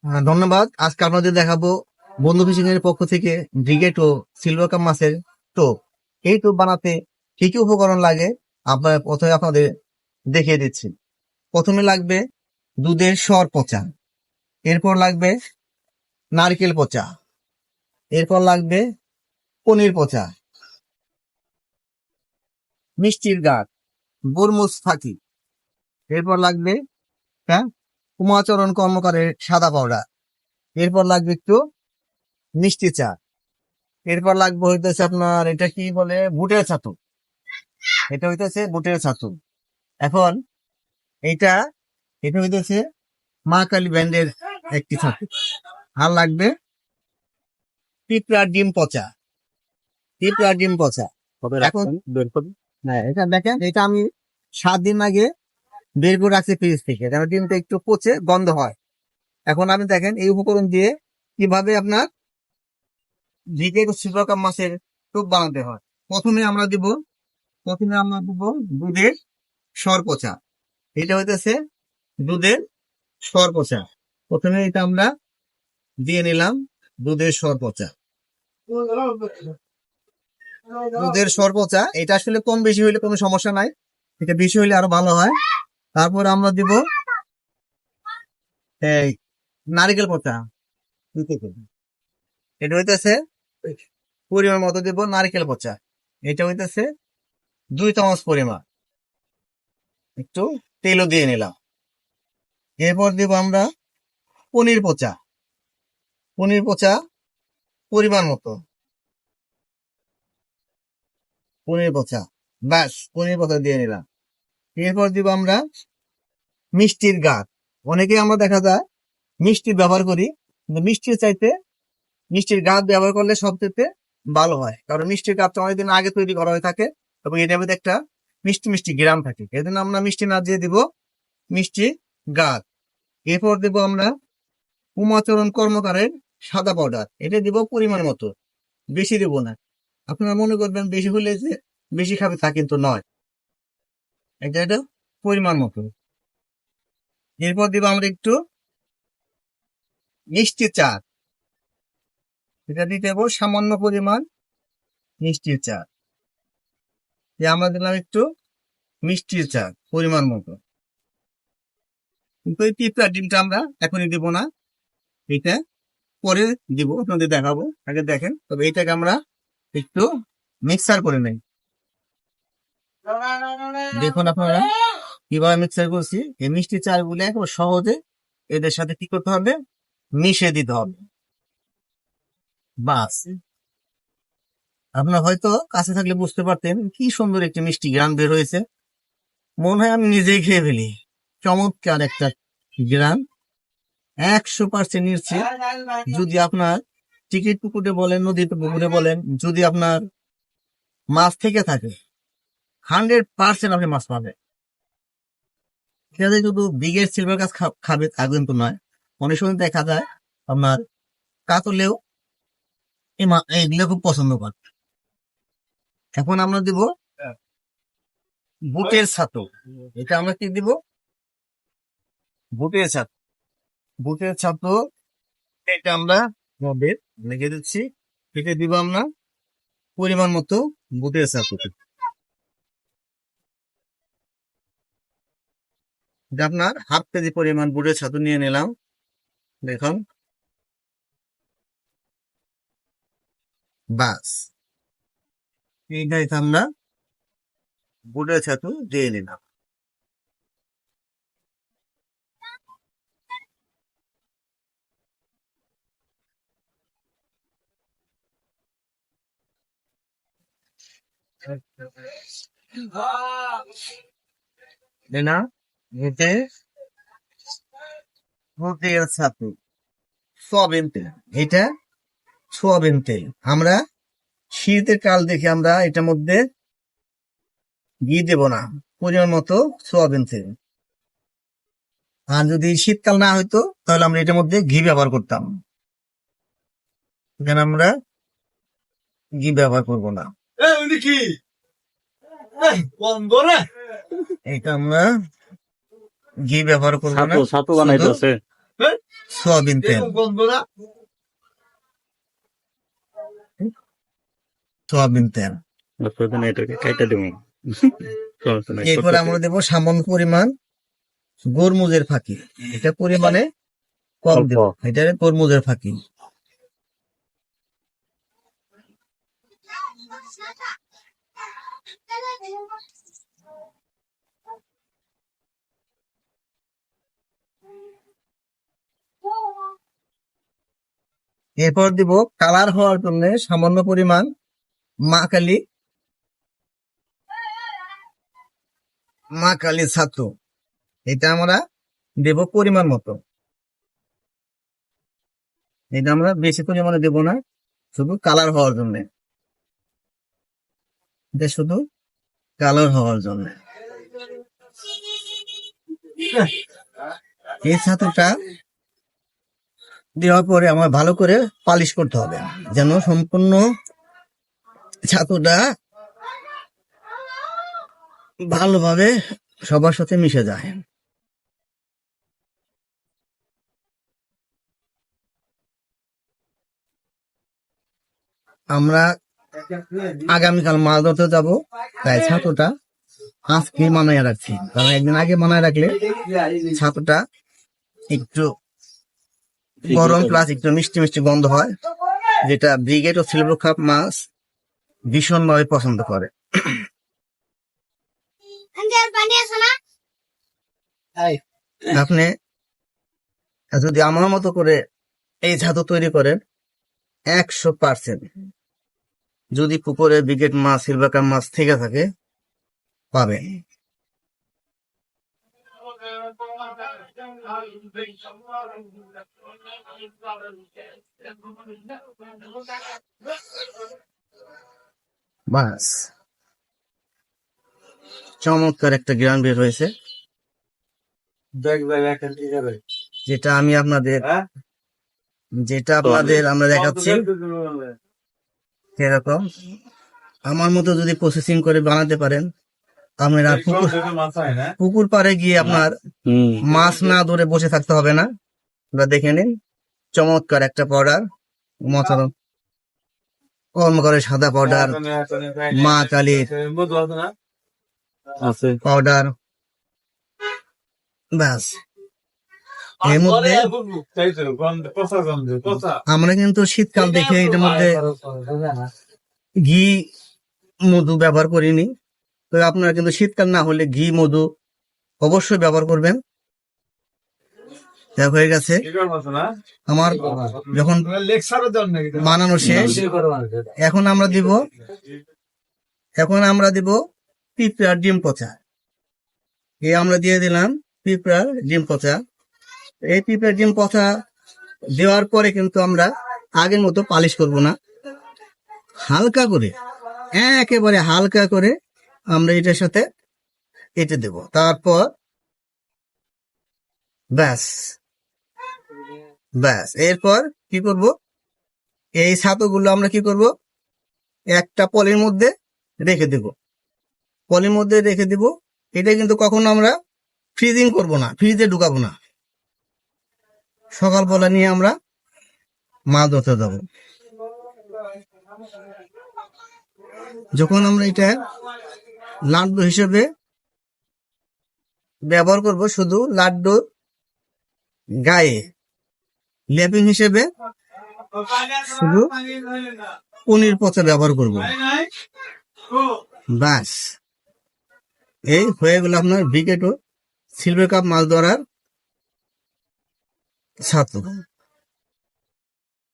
ধন্যবাদ। আজকে আপনাদের দেখাবো বন্ধু ফিশিং এর পক্ষ থেকে ব্রিগেড ও সিলভার কাপ মাছের টোপ। এই টোপ বানাতে কি কি উপকরণ লাগে প্রথমে আপনাদের দেখিয়ে দিচ্ছি। প্রথমে লাগবে দুধের সর পচা, এরপর লাগবে নারকেল পচা, এরপর লাগবে পনির পচা, মিষ্টির গাছ, বরমুজ ফাঁকি, এরপর লাগবে উমাচরণ কর্মকারের সাদা পাউডার, এরপর লাগবে একটু মিষ্টি চা, এরপর লাগবে হইতেছে আপনার এটা কি বলে বুটের ছাতু, এটা হইতেছে বুটের ছাতু। এখন এইটা এটা হইতেছে মা কালী ব্র্যান্ডের একটি ছাতু। আর লাগবে পিঁপড়ার ডিম পচা, পিঁপড়ার ডিম পচা। এখন হ্যাঁ এটা দেখেন, এটা আমি 7 দিন আগে বের করে রাখছি ফ্রিজ থেকে, যেন ডিমটা একটু পচে গন্ধ হয়। এখন আপনি দেখেন এই উপকরণ দিয়ে কিভাবে আপনার ঝিকে সিলভার কাপ মাছের টোপ বানাতে হয়। প্রথমে আমরা দিব দুধের সর পচা। এটা হইতেছে দুধের সর পচা। প্রথমে এটা আমরা দিয়ে নিলাম দুধের সর পচা। দুধের সর পচা এটা আসলে কম বেশি হইলে কোনো সমস্যা নাই, এটা বেশি হইলে আরো ভালো হয়। তারপর আমরা দিব এই নারকেল পচা। এটা হইতেছে পরিমাণ মতো দিব নারকেল পচা। এটা হইতেছে 2 চামচ পরিমাণ। একটু তেলও দিয়ে নিলাম। এরপর দিব আমরা পনির পচা, পনির পচা পরিমাণ মতো, পনির পচা, ব্যাস পনির পচা দিয়ে নিলাম। এরপর দিব আমরা মিষ্টির গাছ। অনেকে আমরা দেখা যায় মিষ্টি ব্যবহার করি, কিন্তু মিষ্টির চাইতে মিষ্টির গাছ ব্যবহার করলে সবচেয়ে ভালো হয়, কারণ মিষ্টির গাছটা অনেকদিন আগে তৈরি করা হয়ে থাকে এবং এটার মধ্যে একটা মিষ্টি মিষ্টি গ্রাম থাকে। এই জন্য আমরা মিষ্টি না দিয়ে দিব মিষ্টি গাছ। এরপর দেব আমরা উমাচরণ কর্মকারের সাদা পাউডার, এটা দিব পরিমাণ মতো, বেশি দেব না। আপনারা মনে করবেন বেশি হলে যে বেশি খাবে তা কিন্তু নয়, এটা পরিমাণ মতো। এরপর দিব আমরা একটু মিষ্টি চা, এটা দিতে দেবো সামান্য পরিমাণ মিষ্টির চা। আমরা দিলাম একটু মিষ্টির চা পরিমাণ মতো। কিন্তু এই পিঁপড়ার ডিমটা আমরা এখনই দিব না, এটা পরে দিব, আপনাদের দেখাবো। আগে দেখেন, তবে এইটাকে আমরা একটু মিক্সার করে নেই। দেখুন আপনারা কিভাবে মিক্সার করছি। এই মিষ্টি চাল গুলো একবার সহজে এদের সাথে কি করতে হবে, মিশে দিতে হবে। বাস, আপনারা হয়তো কাছে থাকলে বুঝতে পারতেন কি সুন্দর একটি মিষ্টি গ্রান বের হয়েছে। মনে হয় আমি নিজেই খেয়ে ফেলি। চমৎকার একটা গ্রান, 100% নিশ্চিত। যদি আপনার টিকিট পুকুরে বলেন, নদীতে পুকুরে বলেন, যদি আপনার মাছ থেকে থাকে 100% আপনি মাছ পাবেন। শুধু বিগের সিলভার কাপ খাবে তা কিন্তু নয়, অনেক সময় দেখা যায় আপনার কাতলেও এগুলো খুব পছন্দ করে। এখন আমরা দিব বুটের ছাতু। এটা আমরা কি দিব, বুটের ছাতু। বুটের ছাতু এটা আমরা লিখে দিচ্ছি। এটা দিব আমরা পরিমাণ মতো বুটের ছাতু। এটা আপনার ½ কেজি পরিমাণ বুটের ছাতু নিয়ে নিলাম। দেখুন, বাস এইটাই আমরা বুটের ছাতু দিয়ে নিলাম। না এতে বুটের ছাতু সোয়াবিন তেল, এটা সোয়াবিন তেল। আমরা শীতের কাল দেখে আমরা এটার মধ্যে ঘি দেব না, পরিমাণ মতো সোয়াবিন তেল। আর যদি শীতকাল না হইতো তাহলে আমরা এটার মধ্যে ঘি ব্যবহার করতাম, এখানে আমরা ঘি ব্যবহার করব না। এটা আমরা ঘি ব্যবহার করবো না, ছাতু বানাইতেছে। সয়াবিন তেল, সয়াবিন তেল। এটাকে কাইটা দেবো। সমস্যা নাই। এরপর আমরা দেবো সামান্য পরিমাণ গোলমরিচের ফাঁকি, এটা পরিমাণে কম অল্প। দেবো, এটা গোলমরিচের ফাঁকি। এরপর দিব কালার হওয়ার জন্য সামান্য পরিমাণ মা কালী ছাতু, এটা আমরা দেব পরিমাণ মতো। এটা আমরা বেশি পরিমাণে দেব না, শুধু কালার হওয়ার জন্য, এটা শুধু কালার হওয়ার জন্য। এই ছাতুটা দেওয়ার পরে আমার ভালো করে পালিশ করতে হবে, যেন সম্পূর্ণ ছাতুটা ভালোভাবে সবার সাথে মিশে যায়। আমরা আগামীকাল মাছ ধরতে যাবো, তাই ছাতুটা আজকে বানায় রাখছি, কারণ একদিন আগে বানায় রাখলে ছাতুটা একটু গরম প্লাস একটু মিষ্টি মিষ্টি গন্ধ হয়, যেটা ব্রিগেড ও সিলভার কাপ মাছ ভীষণভাবে পছন্দ করে। আপনি যদি আমার মতো করে এই ছাতু তৈরি করেন 100%, যদি পুকুরে ব্রিগেড মাছ সিলভার কাপ মাছ থেকে থাকে পাবেন। বাস, চমৎকার একটা গ্রান বের হয়েছে, যেটা আপনাদের আমরা দেখাচ্ছি। সেরকম আমার মতো যদি প্রসেসিং করে বানাতে পারেন, আপনারা পুকুর পাড়ে গিয়ে আপনার মাছ না ধরে বসে থাকতে হবে না। আপনারা দেখে নিন, চমৎকার একটা পাউডার, কর্মকরে সাদা পাউডার, মা কালীর পাউডার, ব্যাস। এর মধ্যে আমরা কিন্তু শীতকাল দেখে এটার মধ্যে ঘি মধু ব্যবহার করিনি, তো আপনারা কিন্তু শীতকাল না হলে ঘি মধু অবশ্যই ব্যবহার করবেন। হয়ে গেছে আমার, যখন বানানো শেষ, এখন আমরা দিব পিঁপড়ার ডিম পচা। আমরা দিয়ে দিলাম পিঁপড়ার ডিম পচা। এই পিঁপড়ার ডিম পচা দেওয়ার পরে কিন্তু আমরা আগের মতো পালিশ করব না, হালকা করে, একেবারে হালকা করে আমরা এটার সাথে এঁটে দেব। তারপর ব্যাস, এরপর কি করব, এই ছাতুগুলো আমরা কি করব, একটা পলির মধ্যে রেখে দেব। এটা কিন্তু কখনো আমরা ফ্রিজিং করব না, ফ্রিজে ঢুকাবো না। সকালবেলা নিয়ে আমরা মাছ ধরতে যাবো। যখন আমরা এটা লাড্ডু হিসেবে ব্যবহার করব, শুধু লাড্ডু গায়ে লেপিং হিসেবে শুধু পনির পচা ব্যবহার করব। বাস, এই হয়ে গেল আপনার ব্রিগেড ও সিলভার কাপ মাছ ধরার ছাতু।